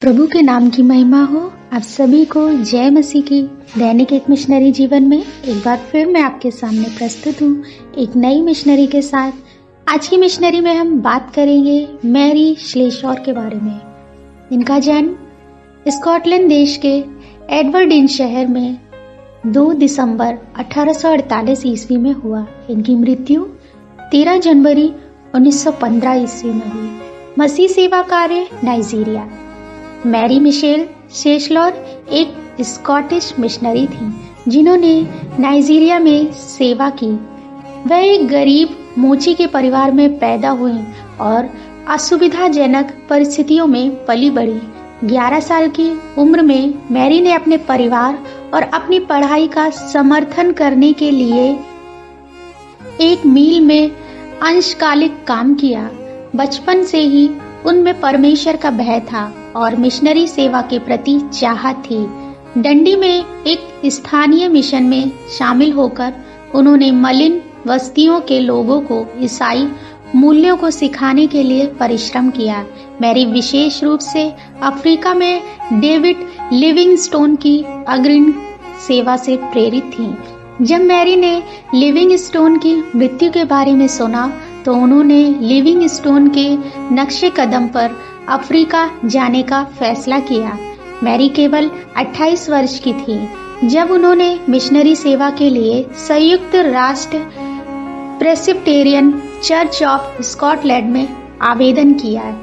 प्रभु के नाम की महिमा हो। आप सभी को जय मसीह की। दैनिक एक मिशनरी जीवन में एक बार फिर मैं आपके सामने प्रस्तुत हूँ एक नई मिशनरी के साथ। आज की मिशनरी में हम बात करेंगे मैरी श्लेशौर के बारे में। इनका जन्म स्कॉटलैंड देश के एडवर्डीन शहर में 2 दिसंबर 1848 ईस्वी में हुआ। इनकी मृत्यु 13 जनवरी 1915 ईस्वी में हुई। मसीह सेवा कार्य नाइजीरिया। मैरी मिशेल श्लेशौर एक स्कॉटिश मिशनरी थी जिन्होंने नाइजीरिया में सेवा की। वह एक गरीब मोची के परिवार में पैदा हुई और असुविधाजनक परिस्थितियों में पली बढ़ी। 11 साल की उम्र में मैरी ने अपने परिवार और अपनी पढ़ाई का समर्थन करने के लिए एक मिल में अंशकालिक काम किया। बचपन से ही उनमें परमेश्वर का भय था और मिशनरी सेवा के प्रति चाहत थी। डंडी में एक स्थानीय मिशन में शामिल होकर उन्होंने मलिन बस्तियों के लोगों को ईसाई मूल्यों को सिखाने के लिए परिश्रम किया। मैरी विशेष रूप से अफ्रीका में डेविड लिविंगस्टोन की अग्रणी सेवा से प्रेरित थी। जब मैरी ने लिविंगस्टोन की मृत्यु के बारे में सुना तो उन्होंने लिविंगस्टोन के नक्शे कदम पर अफ्रीका जाने का फैसला किया। मैरी केवल 28 वर्ष की थी जब उन्होंने मिशनरी सेवा के लिए संयुक्त राष्ट्र प्रेस्बिटेरियन चर्च ऑफ स्कॉटलैंड में आवेदन किया।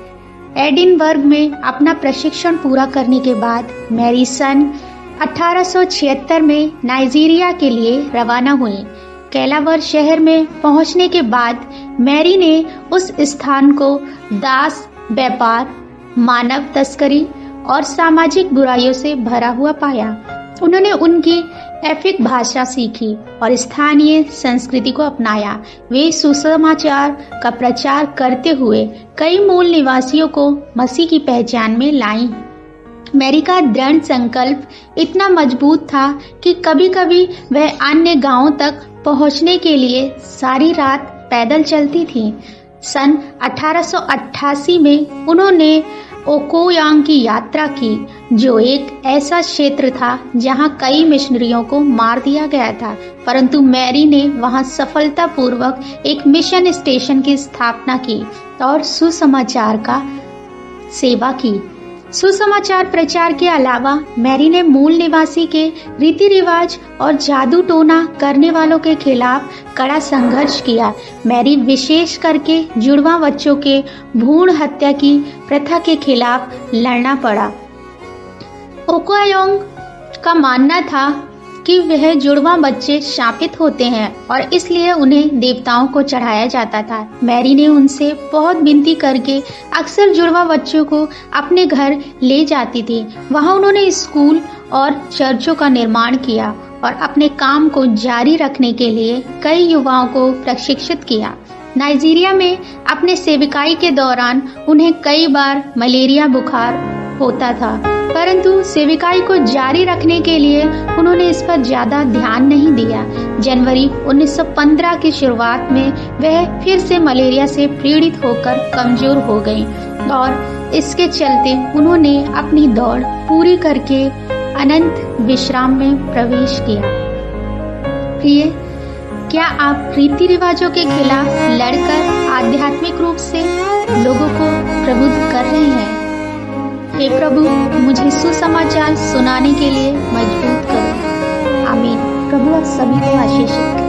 एडिनबर्ग में अपना प्रशिक्षण पूरा करने के बाद मैरी सन 1876 में नाइजीरिया के लिए रवाना हुई। कैलावर शहर में पहुंचने के बाद मैरी ने उस स्थान को दास व्यापार, मानव तस्करी और सामाजिक बुराइयों से भरा हुआ पाया। उन्होंने उनकी एफिक भाषा सीखी और स्थानीय संस्कृति को अपनाया। वे सुसमाचार का प्रचार करते हुए कई मूल निवासियों को मसीह की पहचान में लाई। मैरी का दृढ़ संकल्प इतना मजबूत था कि कभी-कभी वह अन्य गांवों तक पहुंचने के लिए सारी रात पैदल चलती थी। सन 1888 में उन्होंने ओकोयांग की यात्रा की, जो एक ऐसा क्षेत्र था जहां कई मिशनरियों को मार दिया गया था, परंतु मैरी ने वहां सफलतापूर्वक एक मिशन स्टेशन की स्थापना की और सुसमाचार का सेवा की। सुसमाचार प्रचार के अलावा मैरी ने मूल निवासी के रीति रिवाज और जादू टोना करने वालों के खिलाफ कड़ा संघर्ष किया। मैरी विशेष करके जुड़वा बच्चों के भ्रूण हत्या की प्रथा के खिलाफ लड़ना पड़ा। ओकोयांग का मानना था कि वह जुड़वा बच्चे शापित होते हैं और इसलिए उन्हें देवताओं को चढ़ाया जाता था। मैरी ने उनसे बहुत विनती करके अक्सर जुड़वा बच्चों को अपने घर ले जाती थी। वहां उन्होंने स्कूल और चर्चों का निर्माण किया और अपने काम को जारी रखने के लिए कई युवाओं को प्रशिक्षित किया। नाइजीरिया में अपने सेविकाई के दौरान उन्हें कई बार मलेरिया बुखार होता था, परंतु सेविकाई को जारी रखने के लिए उन्होंने इस पर ज्यादा ध्यान नहीं दिया। जनवरी 1915 की शुरुआत में वह फिर से मलेरिया से पीड़ित होकर कमजोर हो गईं और इसके चलते उन्होंने अपनी दौड़ पूरी करके अनंत विश्राम में प्रवेश किया। प्रिय, क्या आप रीति रिवाजों के खिलाफ लड़कर आध्यात्मिक रूप से लोगों को प्रबुद्ध कर रहे हैं? हे प्रभु, मुझे सुसमाचार सुनाने के लिए मजबूत करो। आमीन। प्रभु आप सभी को आशीषित करें।